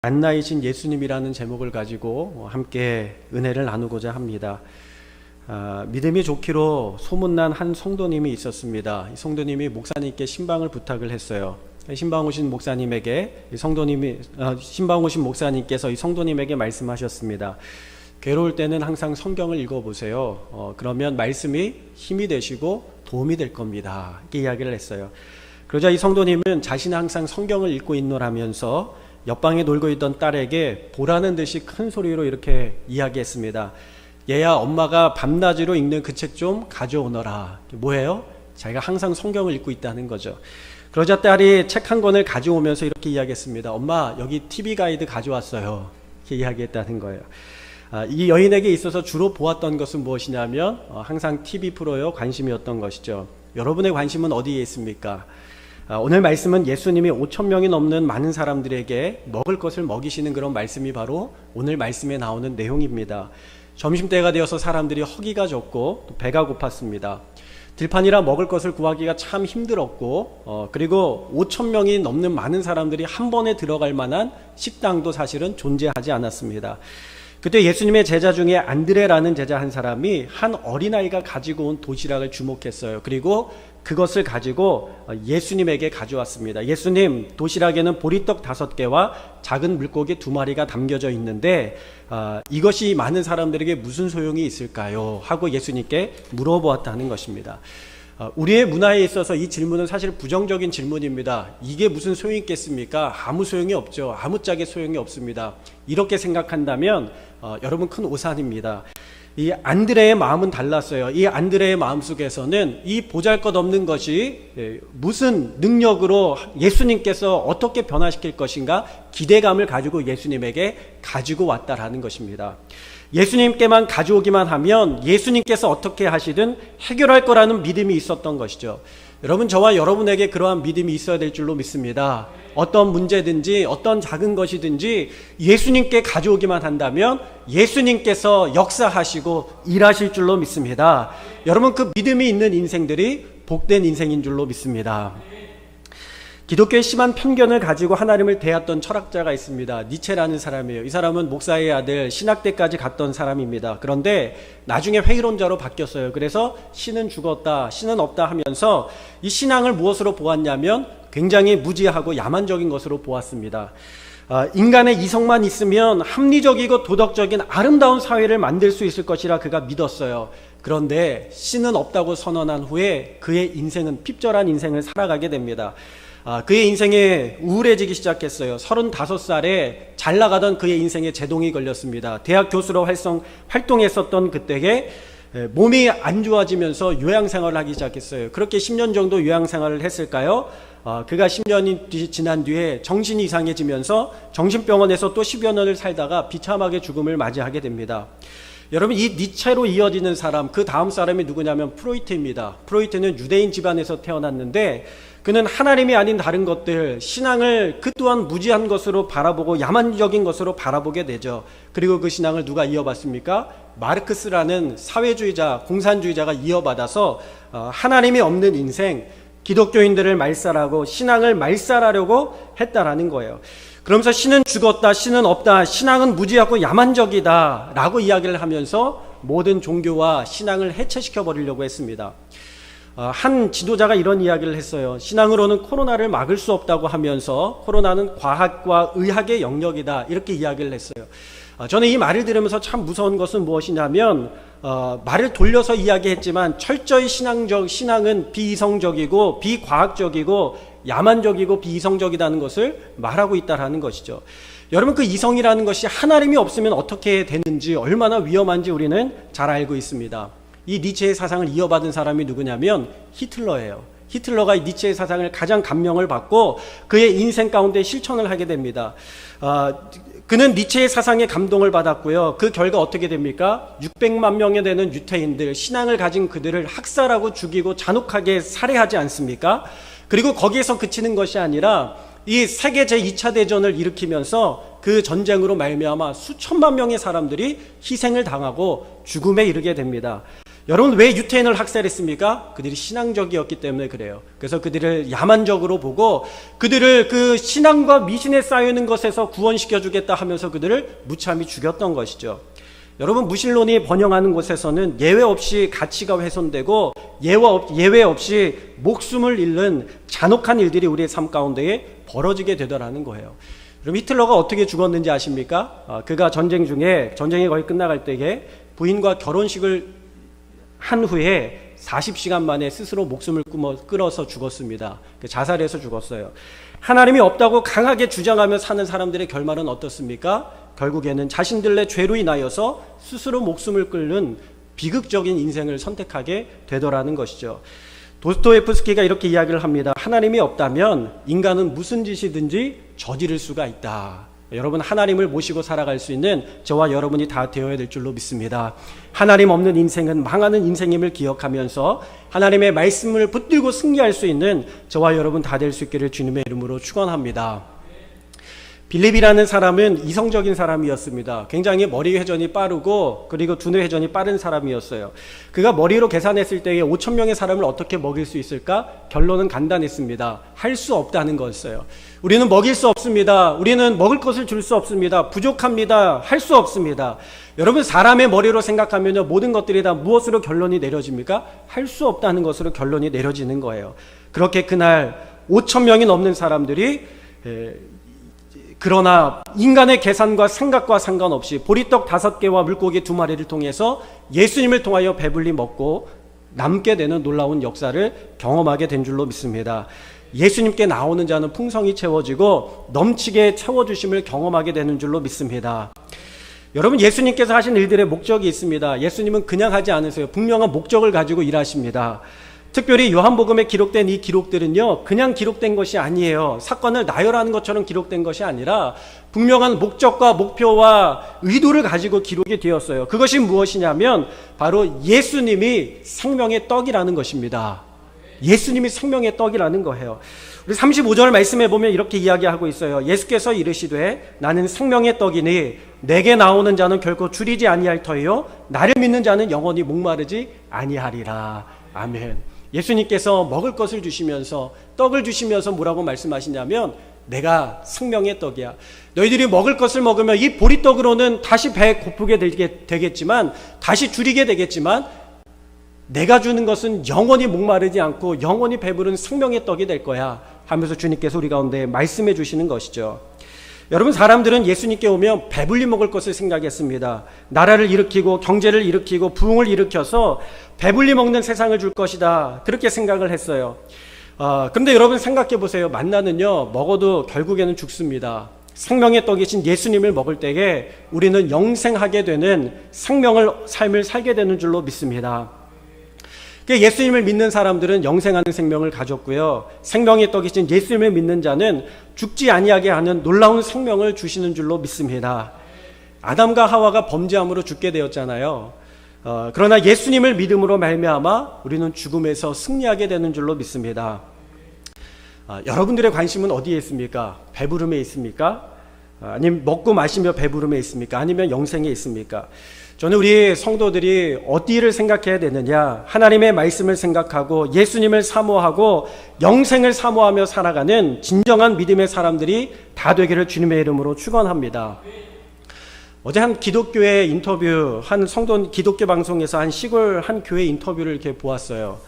안나이신 예수님이라는 제목을 가지고 함께 은혜를 나누고자 합니다. 믿음이 좋기로 소문난 한 성도님이 있었습니다. 이 성도님이 목사님께 신방을 부탁을 했어요. 신방 오신 목사님에게 신방 오신 목사님께서 이 성도님에게 말씀하셨습니다. 괴로울 때는 항상 성경을 읽어보세요. 그러면 말씀이 힘이 되시고 도움이 될 겁니다. 이렇게 이야기를 했어요. 그러자 이 성도님은 자신은 항상 성경을 읽고 있노라면서 옆방에 놀고 있던 딸에게 보라는 듯이 큰 소리로 이렇게 이야기했습니다. 얘야, 엄마가 밤낮으로 읽는 그 책 좀 가져오너라. 뭐예요? 자기가 항상 성경을 읽고 있다는 거죠. 그러자 딸이 책 한 권을 가져오면서 이렇게 이야기했습니다. 엄마, 여기 TV 가이드 가져왔어요. 이렇게 이야기했다는 거예요. 이 여인에게 있어서 주로 보았던 것은 무엇이냐면 항상 TV 프로에 관심이었던 것이죠. 여러분의 관심은 어디에 있습니까? 오늘 말씀은 예수님이 5,000명이 넘는 많은 사람들에게 먹을 것을 먹이시는 그런 말씀이 바로 오늘 말씀에 나오는 내용입니다. 점심때가 되어서 사람들이 허기가 졌고 또 배가 고팠습니다. 들판이라 먹을 것을 구하기가 참 힘들었고 그리고 5,000명이 넘는 많은 사람들이 한 번에 들어갈 만한 식당도 사실은 존재하지 않았습니다. 그때 예수님의 제자 중에 안드레라는 제자 한 사람이 한 어린아이가 가지고 온 도시락을 주목했어요. 그리고 그것을 가지고 예수님에게 가져왔습니다. 예수님, 도시락에는 보리떡 5개와 작은 물고기 2마리가 담겨져 있는데 이것이 많은 사람들에게 무슨 소용이 있을까요? 하고 예수님께 물어보았다는 것입니다. 우리의 문화에 있어서 이 질문은 사실 부정적인 질문입니다. 이게 무슨 소용이 있겠습니까? 아무 소용이 없죠. 아무짝에 소용이 없습니다. 이렇게 생각한다면 여러분 큰 오산입니다. 이 안드레의 마음은 달랐어요. 이 안드레의 마음속에서는 이 보잘것없는 것이 무슨 능력으로 예수님께서 어떻게 변화시킬 것인가 기대감을 가지고 예수님에게 가지고 왔다라는 것입니다. 예수님께만 가져오기만 하면 예수님께서 어떻게 하시든 해결할 거라는 믿음이 있었던 것이죠. 여러분, 저와 여러분에게 그러한 믿음이 있어야 될 줄로 믿습니다. 어떤 문제든지 어떤 작은 것이든지 예수님께 가져오기만 한다면 예수님께서 역사하시고 일하실 줄로 믿습니다. 여러분, 그 믿음이 있는 인생들이 복된 인생인 줄로 믿습니다. 기독교의 심한 편견을 가지고 하나님을 대했던 철학자가 있습니다. 니체라는 사람이에요. 이 사람은 목사의 아들, 신학대까지 갔던 사람입니다. 그런데 나중에 회의론자로 바뀌었어요. 그래서 신은 죽었다, 신은 없다 하면서 이 신앙을 무엇으로 보았냐면 굉장히 무지하고 야만적인 것으로 보았습니다. 인간의 이성만 있으면 합리적이고 도덕적인 아름다운 사회를 만들 수 있을 것이라 그가 믿었어요. 그런데 신은 없다고 선언한 후에 그의 인생은 핍절한 인생을 살아가게 됩니다. 그의 인생에 우울해지기 시작했어요. 35살에 잘 나가던 그의 인생에 제동이 걸렸습니다. 대학 교수로 활동했었던 그때에 몸이 안 좋아지면서 요양생활을 하기 시작했어요. 그렇게 10년 정도 요양생활을 했을까요? 그가 10년이 지난 뒤에 정신이 이상해지면서 정신병원에서 또 10여 년을 살다가 비참하게 죽음을 맞이하게 됩니다. 여러분, 이 니체로 이어지는 사람, 그 다음 사람이 누구냐면 프로이트입니다. 프로이트는 유대인 집안에서 태어났는데 그는 하나님이 아닌 다른 것들, 신앙을 그 또한 무지한 것으로 바라보고 야만적인 것으로 바라보게 되죠. 그리고 그 신앙을 누가 이어받습니까? 마르크스라는 사회주의자, 공산주의자가 이어받아서 하나님이 없는 인생, 기독교인들을 말살하고 신앙을 말살하려고 했다라는 거예요. 그러면서 신은 죽었다, 신은 없다, 신앙은 무지하고 야만적이다 라고 이야기를 하면서 모든 종교와 신앙을 해체시켜 버리려고 했습니다. 한 지도자가 이런 이야기를 했어요. 신앙으로는 코로나를 막을 수 없다고 하면서 코로나는 과학과 의학의 영역이다, 이렇게 이야기를 했어요. 저는 이 말을 들으면서 참 무서운 것은 무엇이냐면 말을 돌려서 이야기했지만 철저히 신앙은 비이성적이고 비과학적이고 야만적이고 비이성적이라는 것을 말하고 있다는 것이죠. 여러분, 그 이성이라는 것이 하나님이 없으면 어떻게 되는지, 얼마나 위험한지 우리는 잘 알고 있습니다. 이 니체의 사상을 이어받은 사람이 누구냐면 히틀러예요. 히틀러가 이 니체의 사상을 가장 감명을 받고 그의 인생 가운데 실천을 하게 됩니다. 그는 니체의 사상에 감동을 받았고요. 그 결과 어떻게 됩니까? 600만 명에 되는 유태인들, 신앙을 가진 그들을 학살하고 죽이고 잔혹하게 살해하지 않습니까? 그리고 거기에서 그치는 것이 아니라 이 세계 제2차 대전을 일으키면서 그 전쟁으로 말미암아 수천만 명의 사람들이 희생을 당하고 죽음에 이르게 됩니다. 여러분 왜 유태인을 학살했습니까? 그들이 신앙적이었기 때문에 그래요. 그래서 그들을 야만적으로 보고 그들을 그 신앙과 미신에 쌓여있는 것에서 구원시켜 주겠다 하면서 그들을 무참히 죽였던 것이죠. 여러분 무신론이 번영하는 곳에서는 예외 없이 가치가 훼손되고 예외 없이 목숨을 잃는 잔혹한 일들이 우리의 삶 가운데에 벌어지게 되더라는 거예요. 그럼 히틀러가 어떻게 죽었는지 아십니까? 그가 전쟁 중에 전쟁이 거의 끝나갈 때에 부인과 결혼식을 한 후에 40시간 만에 스스로 목숨을 끊어서 죽었습니다. 자살해서 죽었어요. 하나님이 없다고 강하게 주장하며 사는 사람들의 결말은 어떻습니까? 결국에는 자신들의 죄로 인하여서 스스로 목숨을 끊는 비극적인 인생을 선택하게 되더라는 것이죠. 도스토옙스키가 이렇게 이야기를 합니다. 하나님이 없다면 인간은 무슨 짓이든지 저지를 수가 있다. 여러분 하나님을 모시고 살아갈 수 있는 저와 여러분이 다 되어야 될 줄로 믿습니다. 하나님 없는 인생은 망하는 인생임을 기억하면서 하나님의 말씀을 붙들고 승리할 수 있는 저와 여러분 다 될 수 있기를 주님의 이름으로 축원합니다. 빌립이라는 사람은 이성적인 사람이었습니다. 굉장히 머리 회전이 빠르고 그리고 두뇌 회전이 빠른 사람이었어요. 그가 머리로 계산했을 때에 5천 명의 사람을 어떻게 먹일 수 있을까? 결론은 간단했습니다. 할 수 없다는 거였어요. 우리는 먹일 수 없습니다. 우리는 먹을 것을 줄 수 없습니다. 부족합니다. 할 수 없습니다. 여러분 사람의 머리로 생각하면요 모든 것들이 다 무엇으로 결론이 내려집니까? 할 수 없다는 것으로 결론이 내려지는 거예요. 그렇게 그날 5천 명이 넘는 사람들이 그러나 인간의 계산과 생각과 상관없이 보리떡 5개와 물고기 2마리를 통해서 예수님을 통하여 배불리 먹고 남게 되는 놀라운 역사를 경험하게 된 줄로 믿습니다. 예수님께 나오는 자는 풍성히 채워지고 넘치게 채워주심을 경험하게 되는 줄로 믿습니다. 여러분 예수님께서 하신 일들의 목적이 있습니다. 예수님은 그냥 하지 않으세요. 분명한 목적을 가지고 일하십니다. 특별히 요한복음에 기록된 이 기록들은요 그냥 기록된 것이 아니에요. 사건을 나열하는 것처럼 기록된 것이 아니라 분명한 목적과 목표와 의도를 가지고 기록이 되었어요. 그것이 무엇이냐면 바로 예수님이 생명의 떡이라는 것입니다. 예수님이 생명의 떡이라는 거예요. 우리 35절 말씀에 보면 이렇게 이야기하고 있어요. 예수께서 이르시되 나는 생명의 떡이니 내게 나오는 자는 결코 줄이지 아니할 터이요 나를 믿는 자는 영원히 목마르지 아니하리라. 아멘. 예수님께서 먹을 것을 주시면서 떡을 주시면서 뭐라고 말씀하시냐면 내가 생명의 떡이야. 너희들이 먹을 것을 먹으면 이 보리떡으로는 다시 배 고프게 되겠지만 다시 줄이게 되겠지만 내가 주는 것은 영원히 목마르지 않고 영원히 배부른 생명의 떡이 될 거야 하면서 주님께서 우리 가운데 말씀해 주시는 것이죠. 여러분 사람들은 예수님께 오면 배불리 먹을 것을 생각했습니다. 나라를 일으키고 경제를 일으키고 부흥을 일으켜서 배불리 먹는 세상을 줄 것이다 그렇게 생각을 했어요. 그런데 여러분 생각해 보세요. 만나는요 먹어도 결국에는 죽습니다. 생명의 떡이신 예수님을 먹을 때에 우리는 영생하게 되는 삶을 살게 되는 줄로 믿습니다. 예수님을 믿는 사람들은 영생하는 생명을 가졌고요. 생명의 떡이신 예수님을 믿는 자는 죽지 아니하게 하는 놀라운 생명을 주시는 줄로 믿습니다. 아담과 하와가 범죄함으로 죽게 되었잖아요. 그러나 예수님을 믿음으로 말미암아 우리는 죽음에서 승리하게 되는 줄로 믿습니다. 여러분들의 관심은 어디에 있습니까? 배부름에 있습니까? 아니면 먹고 마시며 배부름에 있습니까? 아니면 영생에 있습니까? 저는 우리 성도들이 어디를 생각해야 되느냐? 하나님의 말씀을 생각하고 예수님을 사모하고 영생을 사모하며 살아가는 진정한 믿음의 사람들이 다 되기를 주님의 이름으로 축원합니다. 어제 한 기독교의 인터뷰, 한 성도 기독교 방송에서 한 시골 한 교회 인터뷰를 이렇게 보았어요.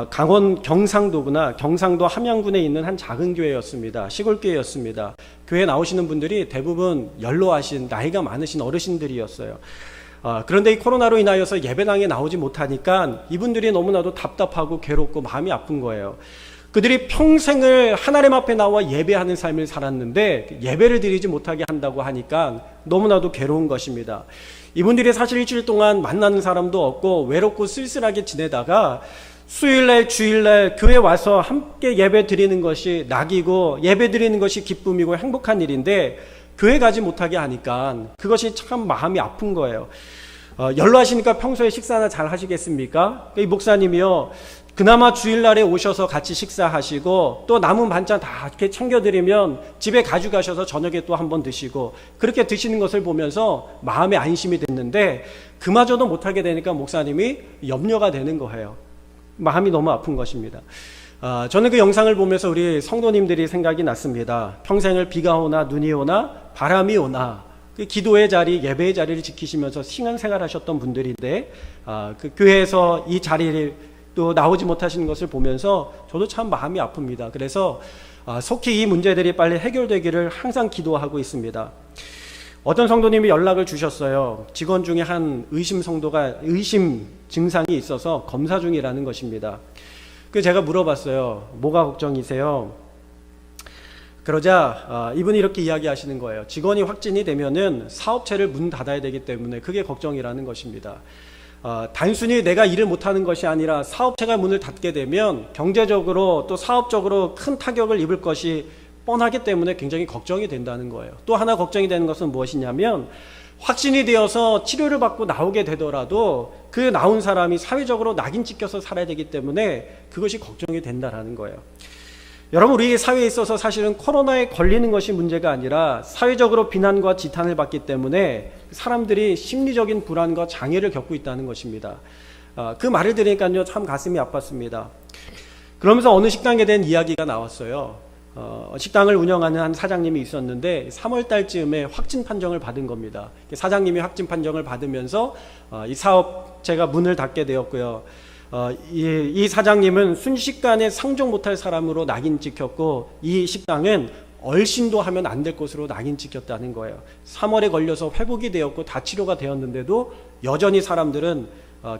강원 경상도 함양군에 있는 한 작은 교회였습니다. 시골 교회였습니다. 교회 나오시는 분들이 대부분 연로하신 나이가 많으신 어르신들이었어요. 그런데 이 코로나로 인하여서 예배당에 나오지 못하니까 이분들이 너무나도 답답하고 괴롭고 마음이 아픈 거예요. 그들이 평생을 하나님 앞에 나와 예배하는 삶을 살았는데 예배를 드리지 못하게 한다고 하니까 너무나도 괴로운 것입니다. 이분들이 사실 일주일 동안 만나는 사람도 없고 외롭고 쓸쓸하게 지내다가 수요일날 주일날 교회 와서 함께 예배 드리는 것이 낙이고 예배 드리는 것이 기쁨이고 행복한 일인데 교회 가지 못하게 하니까 그것이 참 마음이 아픈 거예요. 연로하시니까 평소에 식사나 잘 하시겠습니까? 이 목사님이요 그나마 주일날에 오셔서 같이 식사하시고 또 남은 반찬 다 이렇게 챙겨드리면 집에 가져가셔서 저녁에 또 한번 드시고 그렇게 드시는 것을 보면서 마음에 안심이 됐는데 그마저도 못하게 되니까 목사님이 염려가 되는 거예요. 마음이 너무 아픈 것입니다. 저는 그 영상을 보면서 우리 성도님들이 생각이 났습니다. 평생을 비가 오나 눈이 오나 바람이 오나 그 기도의 자리, 예배의 자리를 지키시면서 신앙생활 하셨던 분들인데 그 교회에서 이 자리를 또 나오지 못하시는 것을 보면서 저도 참 마음이 아픕니다. 그래서 속히 이 문제들이 빨리 해결되기를 항상 기도하고 있습니다. 어떤 성도님이 연락을 주셨어요. 직원 중에 한 의심 성도가 의심 증상이 있어서 검사 중이라는 것입니다. 그래서 제가 물어봤어요. 뭐가 걱정이세요? 그러자 이분이 이렇게 이야기하시는 거예요. 직원이 확진이 되면은 사업체를 문 닫아야 되기 때문에 그게 걱정이라는 것입니다. 단순히 내가 일을 못하는 것이 아니라 사업체가 문을 닫게 되면 경제적으로 또 사업적으로 큰 타격을 입을 것이 뻔하기 때문에 굉장히 걱정이 된다는 거예요. 또 하나 걱정이 되는 것은 무엇이냐면 확진이 되어서 치료를 받고 나오게 되더라도 그 나온 사람이 사회적으로 낙인 찍혀서 살아야 되기 때문에 그것이 걱정이 된다는 거예요. 여러분, 우리 사회에 있어서 사실은 코로나에 걸리는 것이 문제가 아니라 사회적으로 비난과 지탄을 받기 때문에 사람들이 심리적인 불안과 장애를 겪고 있다는 것입니다. 그 말을 들으니까요 참 가슴이 아팠습니다. 그러면서 어느 식당에 대한 이야기가 나왔어요. 식당을 운영하는 한 사장님이 있었는데 3월 달쯤에 확진 판정을 받은 겁니다. 사장님이 확진 판정을 받으면서 이 사업체가 문을 닫게 되었고요. 이 사장님은 순식간에 상종 못할 사람으로 낙인 찍혔고 이 식당은 얼씬도 하면 안 될 것으로 낙인 찍혔다는 거예요. 3월에 걸려서 회복이 되었고 다 치료가 되었는데도 여전히 사람들은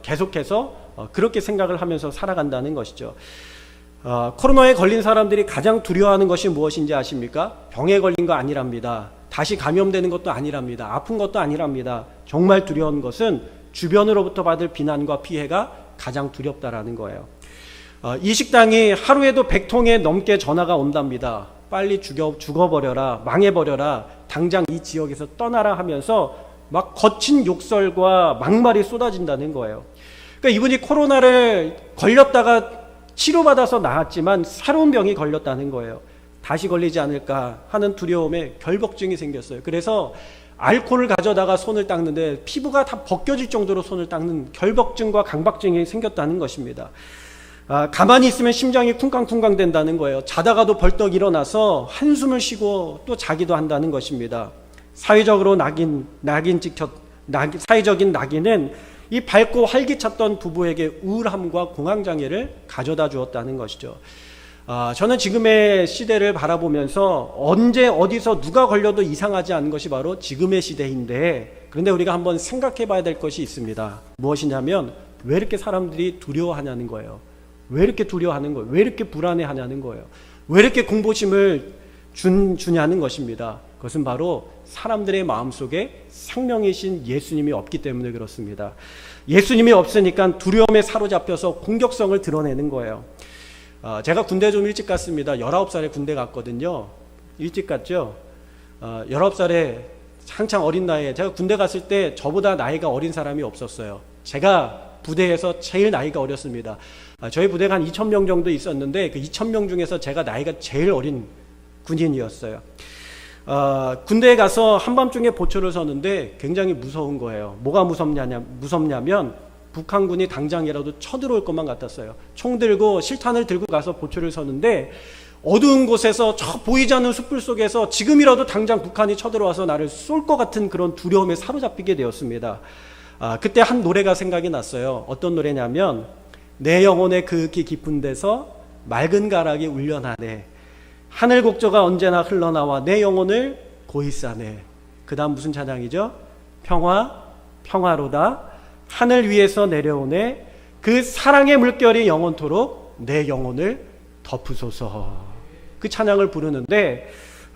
계속해서 그렇게 생각을 하면서 살아간다는 것이죠. 코로나에 걸린 사람들이 가장 두려워하는 것이 무엇인지 아십니까? 병에 걸린 거 아니랍니다. 다시 감염되는 것도 아니랍니다. 아픈 것도 아니랍니다. 정말 두려운 것은 주변으로부터 받을 비난과 피해가 가장 두렵다라는 거예요. 이 식당이 하루에도 100통에 넘게 전화가 온답니다. 빨리 죽어버려라, 망해버려라, 당장 이 지역에서 떠나라 하면서 막 거친 욕설과 막말이 쏟아진다는 거예요. 그러니까 이분이 코로나를 걸렸다가 치료받아서 나았지만 새로운 병이 걸렸다는 거예요. 다시 걸리지 않을까 하는 두려움에 결벽증이 생겼어요. 그래서 알코올을 가져다가 손을 닦는데 피부가 다 벗겨질 정도로 손을 닦는 결벽증과 강박증이 생겼다는 것입니다. 가만히 있으면 심장이 쿵쾅쿵쾅 된다는 거예요. 자다가도 벌떡 일어나서 한숨을 쉬고 또 자기도 한다는 것입니다. 사회적으로 사회적인 낙인은 이 밝고 활기찼던 부부에게 우울함과 공황장애를 가져다 주었다는 것이죠. 저는 지금의 시대를 바라보면서 언제 어디서 누가 걸려도 이상하지 않은 것이 바로 지금의 시대인데, 그런데 우리가 한번 생각해 봐야 될 것이 있습니다. 무엇이냐면 왜 이렇게 사람들이 두려워하냐는 거예요. 왜 이렇게 두려워하는 거예요? 왜 이렇게 불안해하냐는 거예요. 왜 이렇게 공포심을 주냐는 것입니다. 그것은 바로 사람들의 마음속에 생명이신 예수님이 없기 때문에 그렇습니다. 예수님이 없으니까 두려움에 사로잡혀서 공격성을 드러내는 거예요. 제가 군대 좀 일찍 갔습니다. 19살에 군대 갔거든요. 일찍 갔죠. 19살에 한창 어린 나이에, 제가 군대 갔을 때 저보다 나이가 어린 사람이 없었어요. 제가 부대에서 제일 나이가 어렸습니다. 저희 부대가 한 2,000명 정도 있었는데 그 2,000명 중에서 제가 나이가 제일 어린 군인이었어요. 군대에 가서 한밤중에 보초를 서는데 굉장히 무서운 거예요. 뭐가 무섭냐면 북한군이 당장이라도 쳐들어올 것만 같았어요. 총 들고 실탄을 들고 가서 보초를 서는데 어두운 곳에서 저 보이지 않는 숯불 속에서 지금이라도 당장 북한이 쳐들어와서 나를 쏠 것 같은 그런 두려움에 사로잡히게 되었습니다. 그때 한 노래가 생각이 났어요. 어떤 노래냐면 내 영혼의 그윽히 깊은 데서 맑은 가락이 울려나네. 하늘 곡조가 언제나 흘러나와 내 영혼을 고이싸네. 그 다음 무슨 찬양이죠? 평화로다. 하늘 위에서 내려오네. 그 사랑의 물결이 영원토록 내 영혼을 덮으소서. 그 찬양을 부르는데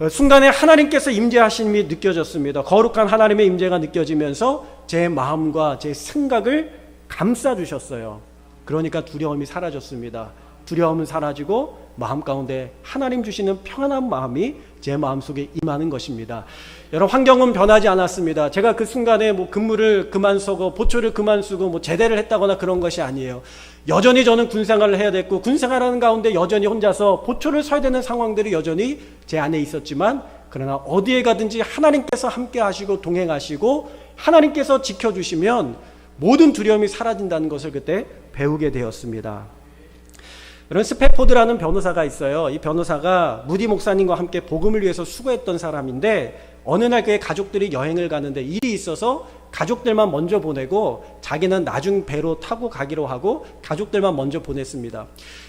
순간에 하나님께서 임재하심이 느껴졌습니다. 거룩한 하나님의 임재가 느껴지면서 제 마음과 제 생각을 감싸주셨어요. 그러니까 두려움이 사라졌습니다. 두려움은 사라지고 마음 가운데 하나님 주시는 평안한 마음이 제 마음속에 임하는 것입니다. 여러분, 환경은 변하지 않았습니다. 제가 그 순간에 뭐 근무를 그만 서고 보초를 그만 쓰고 뭐 제대를 했다거나 그런 것이 아니에요. 여전히 저는 군생활을 해야 됐고, 군생활하는 가운데 여전히 혼자서 보초를 서야 되는 상황들이 여전히 제 안에 있었지만, 그러나 어디에 가든지 하나님께서 함께 하시고 동행하시고 하나님께서 지켜주시면 모든 두려움이 사라진다는 것을 그때 배우게 되었습니다. 여러분, 스패포드라는 변호사가 있어요. 이 변호사가 무디 목사님과 함께 복음을 위해서 수고했던 사람인데, 어느 날 그의 가족들이 여행을 가는데 일이 있어서 가족들만 먼저 보내고 자기는 나중 배로 타고 가기로 하고 가족들만 먼저 보냈습니다.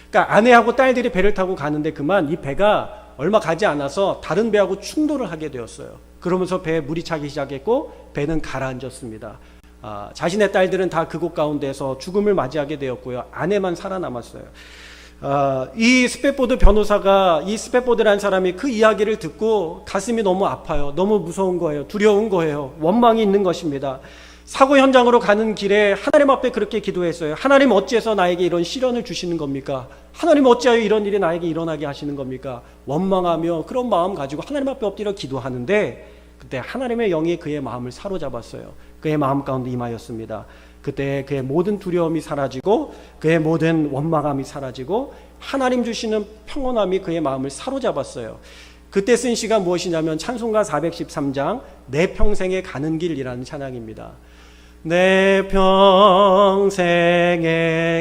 그러니까 아내하고 딸들이 배를 타고 가는데 그만 이 배가 얼마 가지 않아서 다른 배하고 충돌을 하게 되었어요. 그러면서 배에 물이 차기 시작했고 배는 가라앉았습니다. 자신의 딸들은 다 그곳 가운데서 죽음을 맞이하게 되었고요. 아내만 살아남았어요. 이 스패포드 변호사가, 이 스패포드라는 사람이 그 이야기를 듣고 가슴이 너무 아파요. 너무 무서운 거예요. 두려운 거예요. 원망이 있는 것입니다. 사고 현장으로 가는 길에 하나님 앞에 그렇게 기도했어요. 하나님, 어찌해서 나에게 이런 시련을 주시는 겁니까? 하나님, 어찌하여 이런 일이 나에게 일어나게 하시는 겁니까? 원망하며 그런 마음 가지고 하나님 앞에 엎드려 기도하는데, 그때 하나님의 영이 그의 마음을 사로잡았어요. 그의 마음 가운데 임하였습니다. 그때 그의 모든 두려움이 사라지고 그의 모든 원망함이 사라지고 하나님 주시는 평온함이 그의 마음을 사로잡았어요. 그때 쓴 시가 무엇이냐면 찬송가 413장 내 평생에 가는 길이라는 찬양입니다. 내 평생에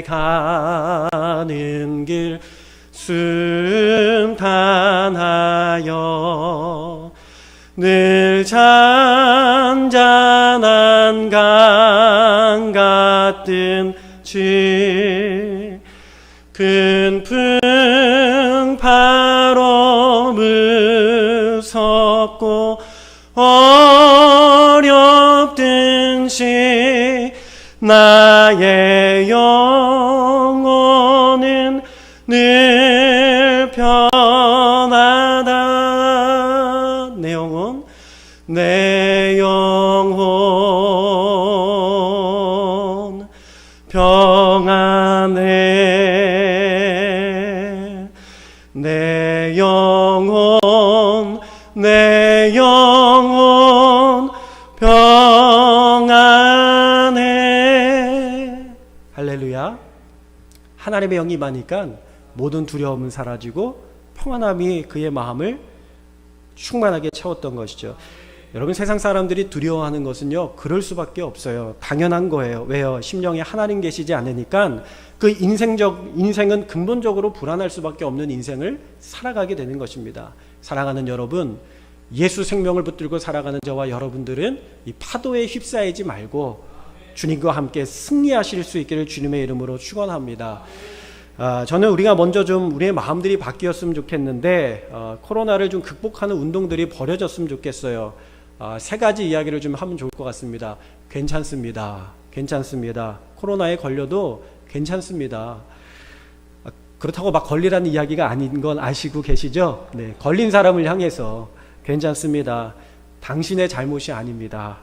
가는 길 순탄하여 늘 잔잔한 강 같은 질 큰 풍파로 무섭고 어렵든 시 나의 영혼은 늘 편하다. 내 영혼, 내 영혼 평안해. 내 영혼, 내 영혼 평안해. 할렐루야. 하나님의 영이 임하니까 모든 두려움은 사라지고 평안함이 그의 마음을 충만하게 채웠던 것이죠. 여러분, 세상 사람들이 두려워하는 것은요, 그럴 수밖에 없어요. 당연한 거예요. 왜요? 심령에 하나님 계시지 않으니까 그 인생은 근본적으로 불안할 수밖에 없는 인생을 살아가게 되는 것입니다. 사랑하는 여러분, 예수 생명을 붙들고 살아가는 저와 여러분들은 이 파도에 휩싸이지 말고 주님과 함께 승리하실 수 있기를 주님의 이름으로 축원합니다. 저는 우리가 먼저 좀 우리의 마음들이 바뀌었으면 좋겠는데, 코로나를 좀 극복하는 운동들이 벌어졌으면 좋겠어요. 세 가지 이야기를 좀 하면 좋을 것 같습니다. 괜찮습니다. 괜찮습니다. 코로나에 걸려도 괜찮습니다. 그렇다고 막 걸리라는 이야기가 아닌 건 아시고 계시죠? 네, 걸린 사람을 향해서 괜찮습니다. 당신의 잘못이 아닙니다.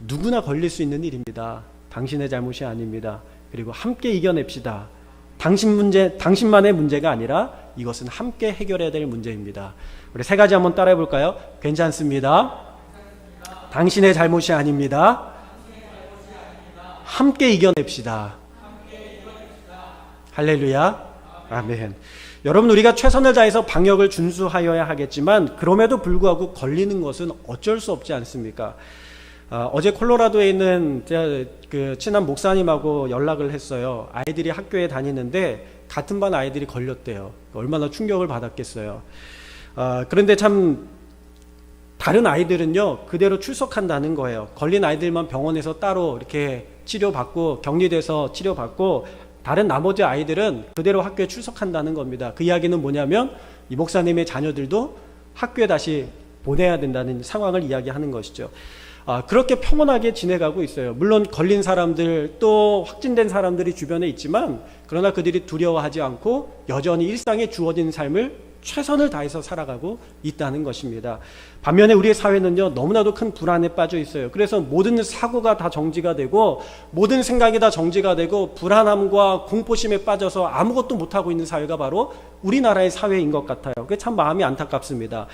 누구나 걸릴 수 있는 일입니다. 당신의 잘못이 아닙니다. 그리고 함께 이겨냅시다. 당신만의 문제가 아니라 이것은 함께 해결해야 될 문제입니다. 우리 세 가지 한번 따라해 볼까요? 괜찮습니다. 당신의 잘못이 아닙니다. 함께 이겨냅시다. 할렐루야. 아멘. 여러분, 우리가 최선을 다해서 방역을 준수하여야 하겠지만 그럼에도 불구하고 걸리는 것은 어쩔 수 없지 않습니까? 어제 콜로라도에 있는 그 친한 목사님하고 연락을 했어요. 아이들이 학교에 다니는데 같은 반 아이들이 걸렸대요. 얼마나 충격을 받았겠어요. 그런데 참 다른 아이들은요, 그대로 출석한다는 거예요. 걸린 아이들만 병원에서 따로 이렇게 치료받고 격리돼서 치료받고, 다른 나머지 아이들은 그대로 학교에 출석한다는 겁니다. 그 이야기는 뭐냐면 이 목사님의 자녀들도 학교에 다시 보내야 된다는 상황을 이야기하는 것이죠. 그렇게 평온하게 지내가고 있어요. 물론 걸린 사람들, 또 확진된 사람들이 주변에 있지만, 그러나 그들이 두려워하지 않고 여전히 일상에 주어진 삶을 최선을 다해서 살아가고 있다는 것입니다. 반면에 우리의 사회는요, 너무나도 큰 불안에 빠져 있어요. 그래서 모든 사고가 다 정지가 되고 모든 생각이 다 정지가 되고 불안함과 공포심에 빠져서 아무것도 못하고 있는 사회가 바로 우리나라의 사회인 것 같아요. 그게 참 마음이 안타깝습니다.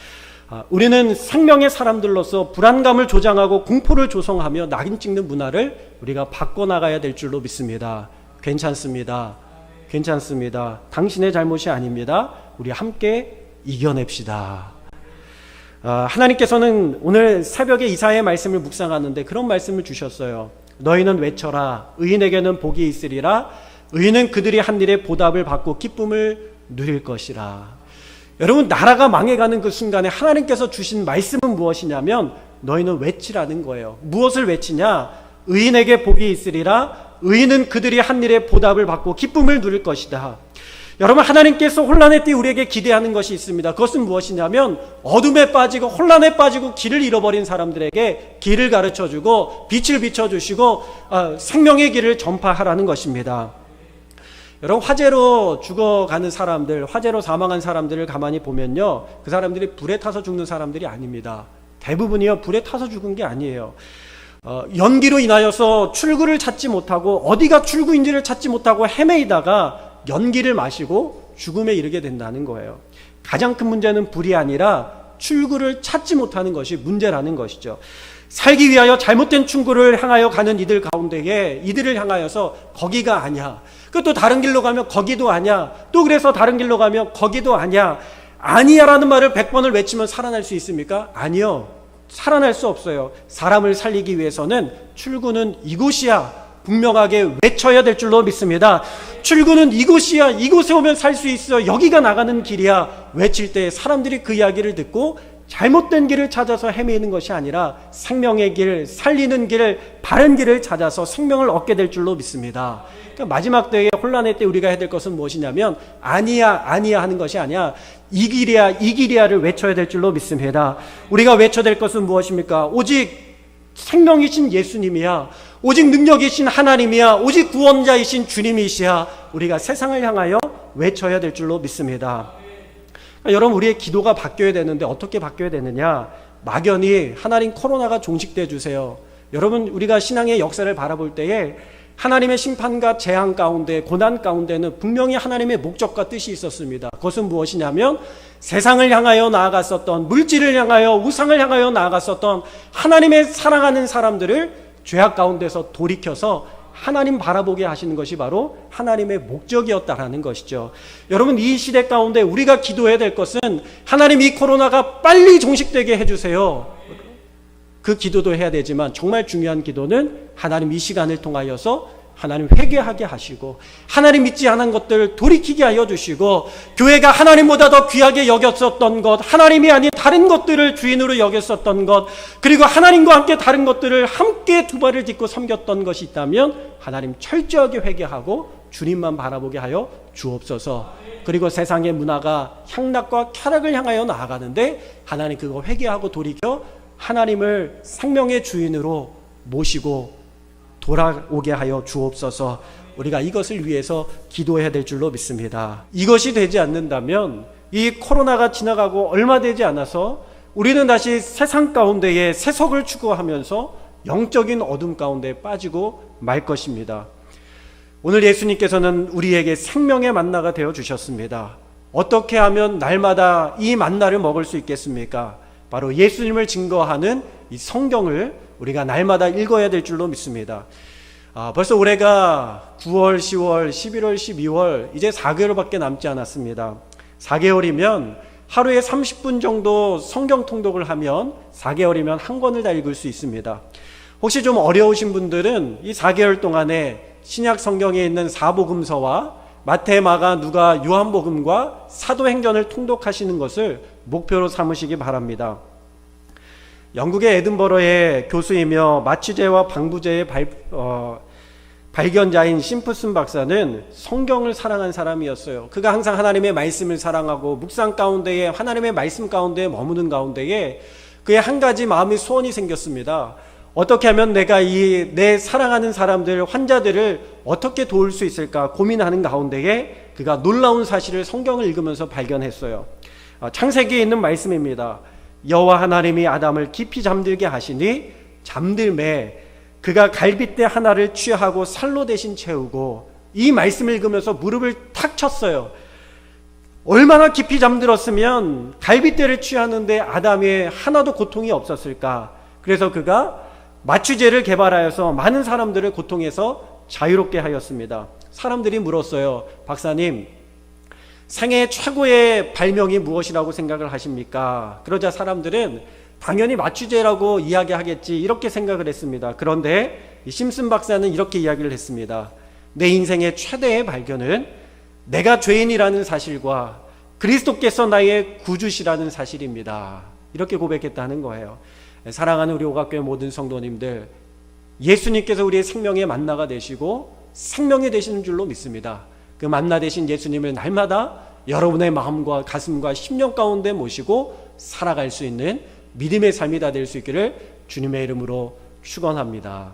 우리는 생명의 사람들로서 불안감을 조장하고 공포를 조성하며 낙인 찍는 문화를 우리가 바꿔나가야 될 줄로 믿습니다. 괜찮습니다. 괜찮습니다. 당신의 잘못이 아닙니다. 우리 함께 이겨냅시다. 하나님께서는 오늘 새벽에 이사야의 말씀을 묵상하는데 그런 말씀을 주셨어요. 너희는 외쳐라. 의인에게는 복이 있으리라. 의인은 그들이 한 일에 보답을 받고 기쁨을 누릴 것이라. 여러분, 나라가 망해가는 그 순간에 하나님께서 주신 말씀은 무엇이냐면 너희는 외치라는 거예요. 무엇을 외치냐? 의인에게 복이 있으리라. 의인은 그들이 한 일에 보답을 받고 기쁨을 누릴 것이다. 여러분, 하나님께서 혼란의 때 우리에게 기대하는 것이 있습니다. 그것은 무엇이냐면 어둠에 빠지고 혼란에 빠지고 길을 잃어버린 사람들에게 길을 가르쳐주고 빛을 비춰주시고 생명의 길을 전파하라는 것입니다. 여러분, 화재로 죽어가는 사람들, 화재로 사망한 사람들을 가만히 보면요, 그 사람들이 불에 타서 죽는 사람들이 아닙니다. 대부분이요, 불에 타서 죽은 게 아니에요. 연기로 인하여서 출구를 찾지 못하고 어디가 출구인지를 찾지 못하고 헤매이다가 연기를 마시고 죽음에 이르게 된다는 거예요. 가장 큰 문제는 불이 아니라 출구를 찾지 못하는 것이 문제라는 것이죠. 살기 위하여 잘못된 출구를 향하여 가는 이들 가운데에 이들을 향하여서 거기가 아니야. 또 다른 길로 가면 거기도 아니야. 또 그래서 다른 길로 가면 거기도 아니야. 아니야라는 말을 100번을 외치면 살아날 수 있습니까? 아니요. 살아날 수 없어요. 사람을 살리기 위해서는 출구는 이곳이야. 분명하게 외쳐야 될 줄로 믿습니다. 출구는 이곳이야. 이곳에 오면 살 수 있어. 여기가 나가는 길이야. 외칠 때 사람들이 그 이야기를 듣고 잘못된 길을 찾아서 헤매는 것이 아니라 생명의 길, 살리는 길, 바른 길을 찾아서 생명을 얻게 될 줄로 믿습니다. 그러니까 마지막 때의 혼란의 때 우리가 해야 될 것은 무엇이냐면 아니야, 아니야 하는 것이 아니야. 이 길이야, 이 길이야를 외쳐야 될 줄로 믿습니다. 우리가 외쳐야 될 것은 무엇입니까? 오직 생명이신 예수님이야. 오직 능력이신 하나님이야. 오직 구원자이신 주님이시야. 우리가 세상을 향하여 외쳐야 될 줄로 믿습니다. 여러분, 우리의 기도가 바뀌어야 되는데 어떻게 바뀌어야 되느냐? 막연히 하나님 코로나가 종식돼 주세요. 여러분, 우리가 신앙의 역사를 바라볼 때에 하나님의 심판과 재앙 가운데, 고난 가운데는 분명히 하나님의 목적과 뜻이 있었습니다. 그것은 무엇이냐면 세상을 향하여 나아갔었던, 물질을 향하여, 우상을 향하여 나아갔었던 하나님의 사랑하는 사람들을 죄악 가운데서 돌이켜서 하나님 바라보게 하시는 것이 바로 하나님의 목적이었다라는 것이죠. 여러분, 이 시대 가운데 우리가 기도해야 될 것은 하나님, 이 코로나가 빨리 종식되게 해주세요. 그 기도도 해야 되지만 정말 중요한 기도는 하나님, 이 시간을 통하여서 하나님 회개하게 하시고 하나님 믿지 않은 것들 돌이키게 하여 주시고 교회가 하나님보다 더 귀하게 여겼었던 것, 하나님이 아닌 다른 것들을 주인으로 여겼었던 것, 그리고 하나님과 함께 다른 것들을 함께 두 발을 딛고 섬겼던 것이 있다면 하나님 철저하게 회개하고 주님만 바라보게 하여 주옵소서. 그리고 세상의 문화가 향락과 쾌락을 향하여 나아가는데 하나님 그거 회개하고 돌이켜 하나님을 생명의 주인으로 모시고 돌아오게 하여 주옵소서. 우리가 이것을 위해서 기도해야 될 줄로 믿습니다. 이것이 되지 않는다면 이 코로나가 지나가고 얼마 되지 않아서 우리는 다시 세상 가운데에 세속을 추구하면서 영적인 어둠 가운데 빠지고 말 것입니다. 오늘 예수님께서는 우리에게 생명의 만나가 되어 주셨습니다. 어떻게 하면 날마다 이 만나를 먹을 수 있겠습니까? 바로 예수님을 증거하는 이 성경을 우리가 날마다 읽어야 될 줄로 믿습니다. 벌써 올해가 9월, 10월, 11월, 12월 이제 4개월밖에 남지 않았습니다. 4개월이면 하루에 30분 정도 성경 통독을 하면 4개월이면 한 권을 다 읽을 수 있습니다. 혹시 좀 어려우신 분들은 이 4개월 동안에 신약 성경에 있는 사복음서와 마태, 마가, 누가, 요한복음과 사도행전을 통독하시는 것을 목표로 삼으시기 바랍니다. 영국의 에든버러의 교수이며 마취제와 방부제의 발견자인 심프슨 박사는 성경을 사랑한 사람이었어요. 그가 항상 하나님의 말씀을 사랑하고 묵상 가운데에 하나님의 말씀 가운데에 머무는 가운데에 그의 한 가지 마음의 소원이 생겼습니다. 어떻게 하면 내가 내 사랑하는 사람들, 환자들을 어떻게 도울 수 있을까 고민하는 가운데에 그가 놀라운 사실을 성경을 읽으면서 발견했어요. 창세기에 있는 말씀입니다. 여호와 하나님이 아담을 깊이 잠들게 하시니 잠들매 그가 갈빗대 하나를 취하고 살로 대신 채우고, 이 말씀을 읽으면서 무릎을 탁 쳤어요. 얼마나 깊이 잠들었으면 갈빗대를 취하는데 아담에 하나도 고통이 없었을까. 그래서 그가 마취제를 개발하여서 많은 사람들을 고통에서 자유롭게 하였습니다. 사람들이 물었어요. 박사님, 생애 최고의 발명이 무엇이라고 생각을 하십니까? 그러자 사람들은 당연히 마취제라고 이야기하겠지, 이렇게 생각을 했습니다. 그런데 이 심슨 박사는 이렇게 이야기를 했습니다. 내 인생의 최대의 발견은 내가 죄인이라는 사실과 그리스도께서 나의 구주시라는 사실입니다. 이렇게 고백했다는 거예요. 사랑하는 우리 오각교회 모든 성도님들, 예수님께서 우리의 생명의 만나가 되시고 생명이 되시는 줄로 믿습니다. 그 만나 되신 예수님을 날마다 여러분의 마음과 가슴과 심령 가운데 모시고 살아갈 수 있는 믿음의 삶이 다 될 수 있기를 주님의 이름으로 축원합니다.